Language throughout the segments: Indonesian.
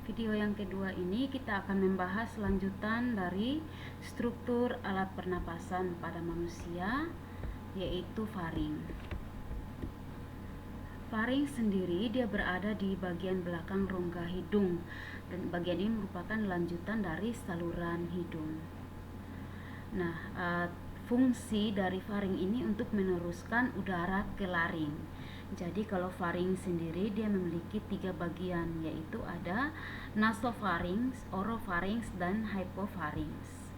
Video yang kedua ini kita akan membahas lanjutan dari struktur alat pernapasan pada manusia, yaitu faring. Faring sendiri dia berada di bagian belakang rongga hidung, dan bagian ini merupakan lanjutan dari saluran hidung. Nah, fungsi dari faring ini untuk meneruskan udara ke laring. Jadi kalau faring sendiri dia memiliki 3 bagian, yaitu ada nasopharynx, oropharynx, dan hypopharynx.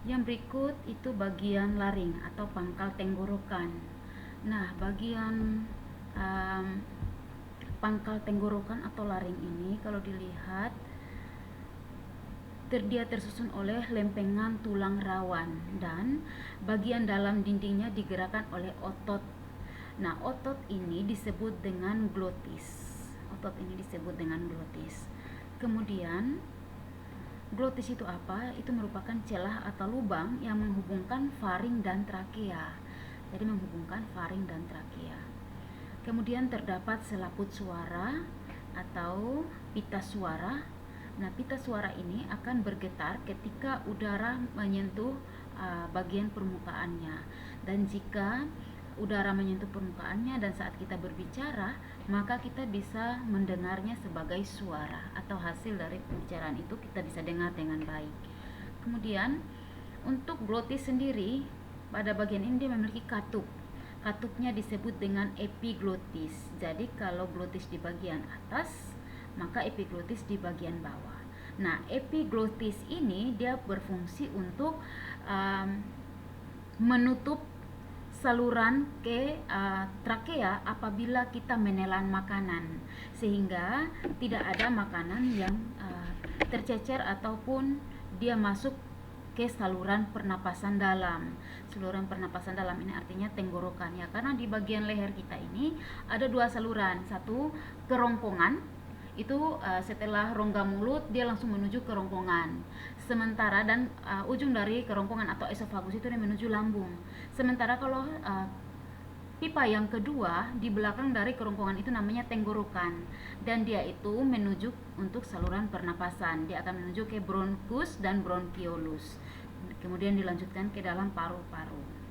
Yang berikut itu bagian laring atau pangkal tenggorokan. Nah, bagian pangkal tenggorokan atau laring ini kalau dilihat dia tersusun oleh lempengan tulang rawan, dan bagian dalam dindingnya digerakkan oleh otot. Nah, otot ini disebut dengan glotis. Kemudian glotis itu apa? Itu merupakan celah atau lubang yang menghubungkan faring dan trakea. Jadi menghubungkan faring dan trakea. Kemudian terdapat selaput suara atau pita suara. Nah, pita suara ini akan bergetar ketika udara menyentuh bagian permukaannya. Dan jika udara menyentuh permukaannya dan saat kita berbicara, maka kita bisa mendengarnya sebagai suara, atau hasil dari pembicaraan itu kita bisa dengar dengan baik. Kemudian untuk glotis sendiri, pada bagian ini dia memiliki katup. Katupnya disebut dengan epiglotis. Jadi kalau glotis di bagian atas, maka epiglotis di bagian bawah. Nah, epiglotis ini dia berfungsi untuk menutup saluran ke trakea apabila kita menelan makanan, sehingga tidak ada makanan yang tercecer ataupun dia masuk ke saluran pernapasan dalam. Saluran pernapasan dalam ini artinya tenggorokan ya, karena di bagian leher kita ini ada 2 saluran. Satu kerongkongan, itu setelah rongga mulut dia langsung menuju kerongkongan. Sementara dan ujung dari kerongkongan atau esofagus itu dia menuju lambung. Sementara kalau pipa yang kedua di belakang dari kerongkongan itu namanya tenggorokan, dan dia itu menuju untuk saluran pernapasan. Dia akan menuju ke bronkus dan bronchiolus, kemudian dilanjutkan ke dalam paru-paru.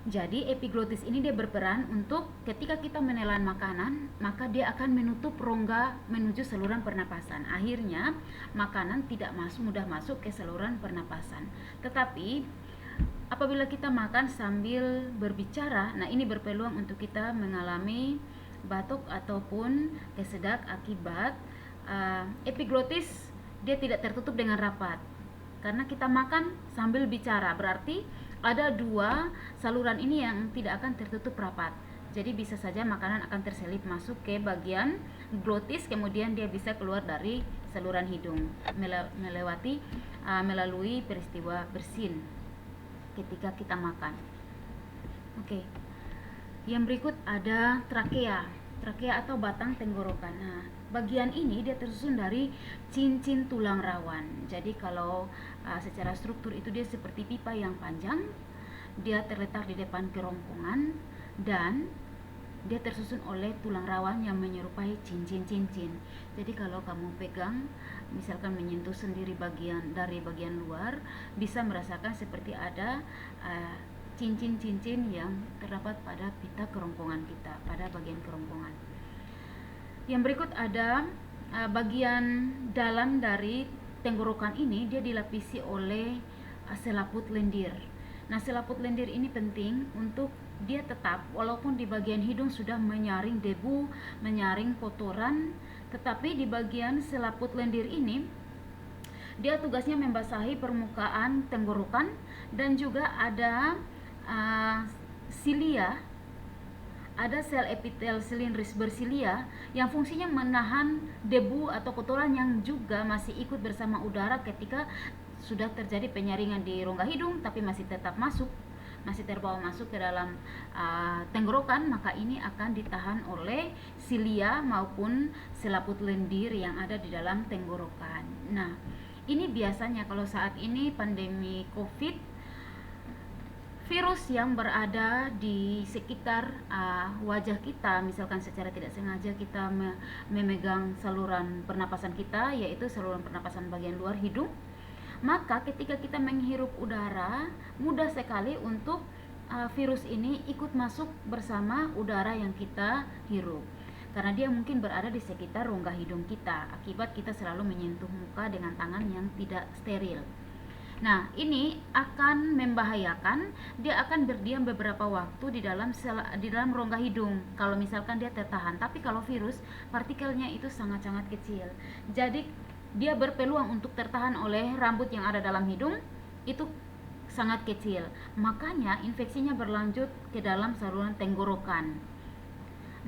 Jadi epiglotis ini dia berperan untuk ketika kita menelan makanan, maka dia akan menutup rongga menuju saluran pernapasan. Akhirnya makanan tidak mudah masuk ke saluran pernapasan. Tetapi apabila kita makan sambil berbicara, nah ini berpeluang untuk kita mengalami batuk ataupun kesedak akibat epiglotis dia tidak tertutup dengan rapat. Karena kita makan sambil bicara, berarti ada 2 saluran ini yang tidak akan tertutup rapat. Jadi bisa saja makanan akan terselip masuk ke bagian glotis, kemudian dia bisa keluar dari saluran hidung melalui peristiwa bersin ketika kita makan. Oke. Yang berikut ada trakea atau batang tenggorokan. Nah, bagian ini dia tersusun dari cincin tulang rawan. Jadi kalau secara struktur itu dia seperti pipa yang panjang. Dia terletak di depan kerongkongan dan dia tersusun oleh tulang rawan yang menyerupai cincin-cincin. Jadi kalau kamu pegang, misalkan menyentuh sendiri dari bagian luar, bisa merasakan seperti ada cincin-cincin yang terdapat pada pita kerongkongan kita, pada bagian kerongkongan. Yang berikut ada bagian dalam dari tenggorokan ini, dia dilapisi oleh selaput lendir. Nah, selaput lendir ini penting untuk dia tetap, walaupun di bagian hidung sudah menyaring debu, menyaring kotoran, tetapi di bagian selaput lendir ini dia tugasnya membasahi permukaan tenggorokan, dan juga ada silia, ada sel epitel silindris bersilia yang fungsinya menahan debu atau kotoran yang juga masih ikut bersama udara ketika sudah terjadi penyaringan di rongga hidung, tapi masih tetap masih terbawa masuk ke dalam tenggorokan, maka ini akan ditahan oleh silia maupun selaput lendir yang ada di dalam tenggorokan. Nah, ini biasanya kalau saat ini pandemi COVID, virus yang berada di sekitar wajah kita, misalkan secara tidak sengaja kita memegang saluran pernapasan kita, yaitu saluran pernapasan bagian luar hidung, maka ketika kita menghirup udara, mudah sekali untuk virus ini ikut masuk bersama udara yang kita hirup, karena dia mungkin berada di sekitar rongga hidung kita akibat kita selalu menyentuh muka dengan tangan yang tidak steril. Nah, ini akan membahayakan. Dia akan berdiam beberapa waktu di dalam rongga hidung kalau misalkan dia tertahan. Tapi kalau virus, partikelnya itu sangat-sangat kecil. Jadi dia berpeluang untuk tertahan oleh rambut yang ada dalam hidung itu sangat kecil. Makanya infeksinya berlanjut ke dalam saluran tenggorokan.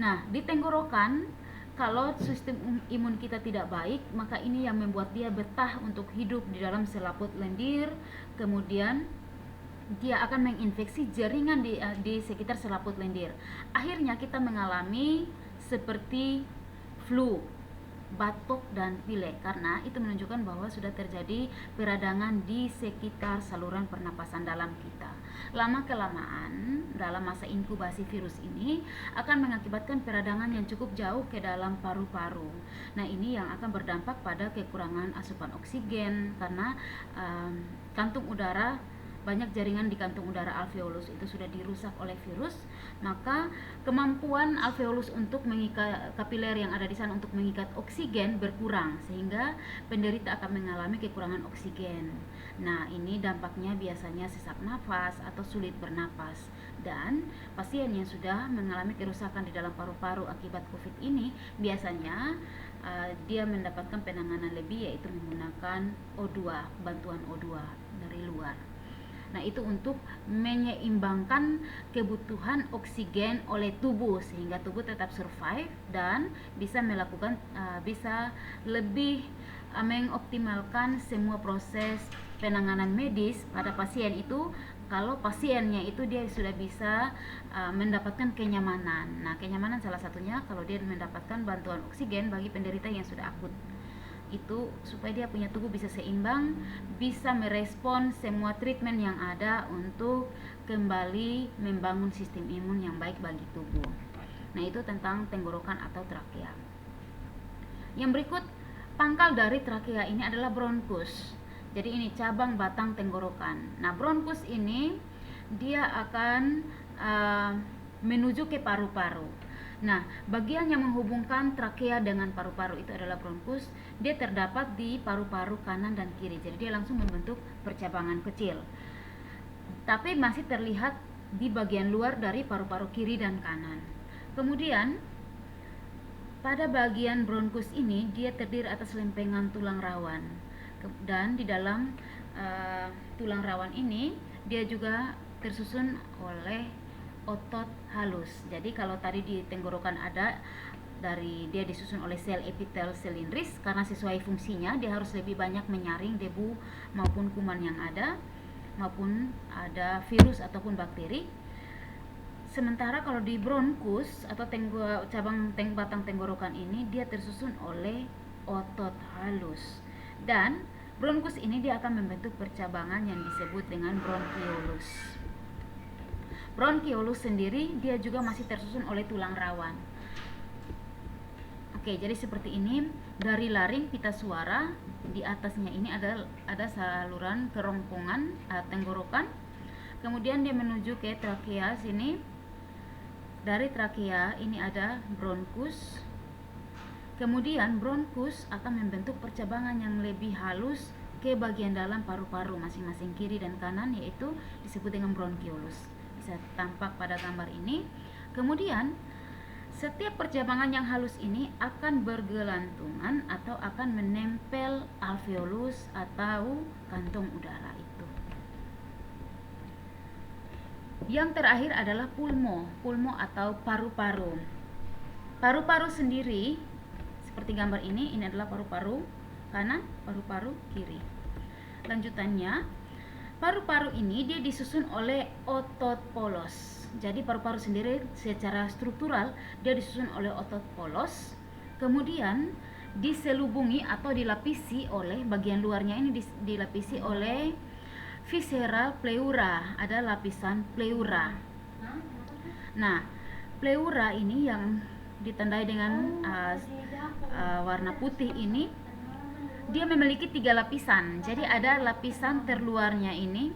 Nah, di tenggorokan, kalau sistem imun kita tidak baik, maka ini yang membuat dia betah untuk hidup di dalam selaput lendir. Kemudian dia akan menginfeksi jaringan di sekitar selaput lendir. Akhirnya kita mengalami seperti flu, batuk dan pilek, karena itu menunjukkan bahwa sudah terjadi peradangan di sekitar saluran pernapasan dalam kita. Lama-kelamaan dalam masa inkubasi virus ini akan mengakibatkan peradangan yang cukup jauh ke dalam paru-paru. Nah, ini yang akan berdampak pada kekurangan asupan oksigen karena kantung udara, banyak jaringan di kantung udara alveolus itu sudah dirusak oleh virus, maka kemampuan alveolus untuk mengikat kapiler yang ada di sana untuk mengikat oksigen berkurang, sehingga penderita akan mengalami kekurangan oksigen. Nah, ini dampaknya biasanya sesak nafas atau sulit bernapas. Dan pasien yang sudah mengalami kerusakan di dalam paru-paru akibat COVID ini biasanya dia mendapatkan penanganan lebih, yaitu menggunakan O2, bantuan O2 dari luar. Nah, itu untuk menyeimbangkan kebutuhan oksigen oleh tubuh sehingga tubuh tetap survive dan bisa melakukan bisa lebih mengoptimalkan semua proses penanganan medis pada pasien itu. Kalau pasiennya itu dia sudah bisa mendapatkan kenyamanan. Nah, kenyamanan salah satunya kalau dia mendapatkan bantuan oksigen bagi penderita yang sudah akut. Itu supaya dia punya tubuh bisa seimbang, bisa merespon semua treatment yang ada untuk kembali membangun sistem imun yang baik bagi tubuh. Nah, itu tentang tenggorokan atau trakea. Yang berikut, pangkal dari trakea ini adalah bronkus. Jadi ini cabang batang tenggorokan. Nah, bronkus ini dia akan menuju ke paru-paru. Nah, bagian yang menghubungkan trakea dengan paru-paru itu adalah bronkus. Dia terdapat di paru-paru kanan dan kiri. Jadi dia langsung membentuk percabangan kecil. Tapi masih terlihat di bagian luar dari paru-paru kiri dan kanan. Kemudian pada bagian bronkus ini dia terdiri atas lempengan tulang rawan. Dan di dalam tulang rawan ini dia juga tersusun oleh otot halus. Jadi kalau tadi di tenggorokan ada dia disusun oleh sel epitel silindris, karena sesuai fungsinya dia harus lebih banyak menyaring debu maupun kuman yang ada, maupun ada virus ataupun bakteri. Sementara kalau di bronkus atau batang tenggorokan ini dia tersusun oleh otot halus. Dan bronkus ini dia akan membentuk percabangan yang disebut dengan bronkiolus. Bronkiolus sendiri dia juga masih tersusun oleh tulang rawan. Oke, jadi seperti ini. Dari laring pita suara, di atasnya ini ada saluran kerongkongan tenggorokan. Kemudian dia menuju ke trakea sini. Dari trakea ini ada bronkus. Kemudian bronkus akan membentuk percabangan yang lebih halus ke bagian dalam paru-paru masing-masing kiri dan kanan, yaitu disebut dengan bronkiolus. Bisa tampak pada gambar ini. Kemudian setiap percabangan yang halus ini akan bergelantungan atau akan menempel alveolus atau kantong udara itu. Yang terakhir adalah pulmo atau paru-paru. Paru-paru sendiri seperti gambar ini adalah paru-paru kanan, paru-paru kiri. Lanjutannya, paru-paru ini dia disusun oleh otot polos. Jadi paru-paru sendiri secara struktural dia disusun oleh otot polos. Kemudian diselubungi atau dilapisi oleh bagian luarnya ini dilapisi oleh visceral pleura, ada lapisan pleura. Nah, pleura ini yang ditandai dengan warna putih ini, dia memiliki 3 lapisan. Jadi ada lapisan terluarnya ini,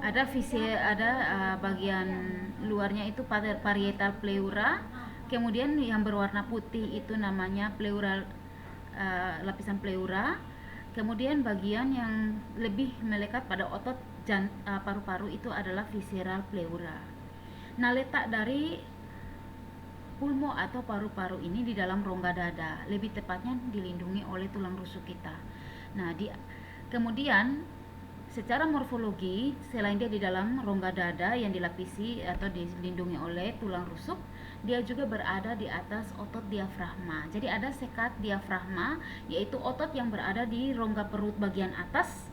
ada bagian luarnya itu parietal pleura. Kemudian yang berwarna putih itu namanya pleural, lapisan pleura. Kemudian bagian yang lebih melekat pada otot paru-paru itu adalah visceral pleura. Nah, letak dari pulmo atau paru-paru ini di dalam rongga dada, lebih tepatnya dilindungi oleh tulang rusuk kita. Nah, kemudian secara morfologi, selain dia di dalam rongga dada yang dilapisi atau dilindungi oleh tulang rusuk, dia juga berada di atas otot diafragma. Jadi ada sekat diafragma, yaitu otot yang berada di rongga perut bagian atas.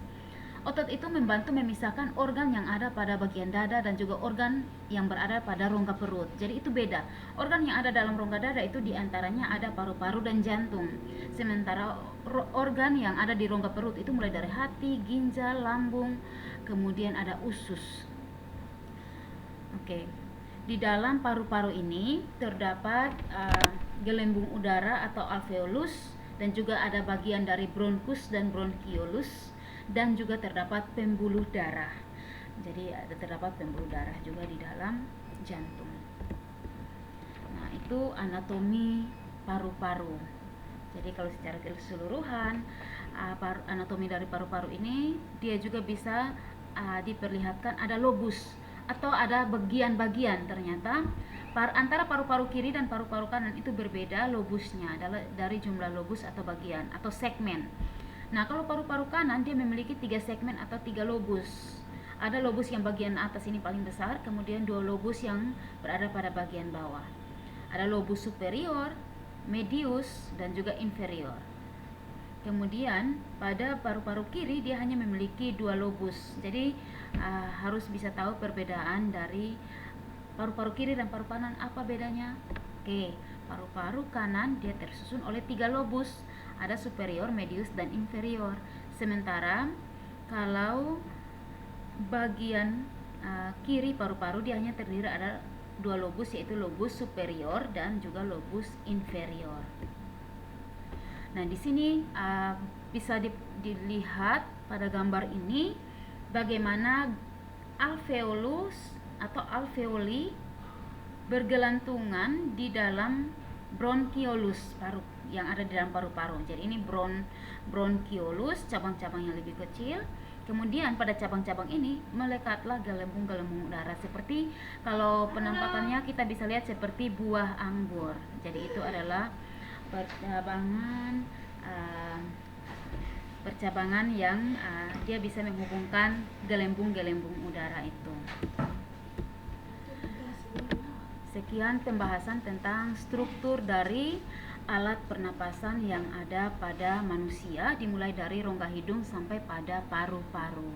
Otot itu membantu memisahkan organ yang ada pada bagian dada dan juga organ yang berada pada rongga perut. Jadi itu beda. Organ yang ada dalam rongga dada itu diantaranya ada paru-paru dan jantung. Sementara organ yang ada di rongga perut itu mulai dari hati, ginjal, lambung, kemudian ada usus. Oke. Di dalam paru-paru ini terdapat gelembung udara atau alveolus, dan juga ada bagian dari bronkus dan bronkiolus, dan juga terdapat pembuluh darah. Jadi terdapat pembuluh darah juga di dalam jantung. Nah, itu anatomi paru-paru. Jadi kalau secara keseluruhan anatomi dari paru-paru ini, dia juga bisa diperlihatkan ada lobus atau ada bagian-bagian. Ternyata antara paru-paru kiri dan paru-paru kanan itu berbeda lobusnya, dari jumlah lobus atau bagian atau segmen. Nah, kalau paru-paru kanan dia memiliki 3 segmen atau 3 lobus. Ada lobus yang bagian atas ini paling besar, kemudian 2 lobus yang berada pada bagian bawah. Ada lobus superior, medius, dan juga inferior. Kemudian pada paru-paru kiri dia hanya memiliki 2 lobus. Jadi harus bisa tahu perbedaan dari paru-paru kiri dan paru kanan. Apa bedanya? Oke, paru-paru kanan dia tersusun oleh 3 lobus. Ada superior, medius, dan inferior. Sementara kalau bagian kiri paru-paru dia hanya terdiri ada 2 lobus, yaitu lobus superior dan juga lobus inferior. Nah, di sini bisa dilihat pada gambar ini bagaimana alveolus atau alveoli bergelantungan di dalam bronkiolus yang ada di dalam paru-paru. Jadi ini bronkiolus, cabang-cabang yang lebih kecil. Kemudian pada cabang-cabang ini melekatlah gelembung-gelembung udara, seperti kalau penampakannya kita bisa lihat seperti buah anggur. Jadi itu adalah percabangan yang dia bisa menghubungkan gelembung-gelembung udara itu. Sekian pembahasan tentang struktur dari alat pernapasan yang ada pada manusia, dimulai dari rongga hidung sampai pada paru-paru.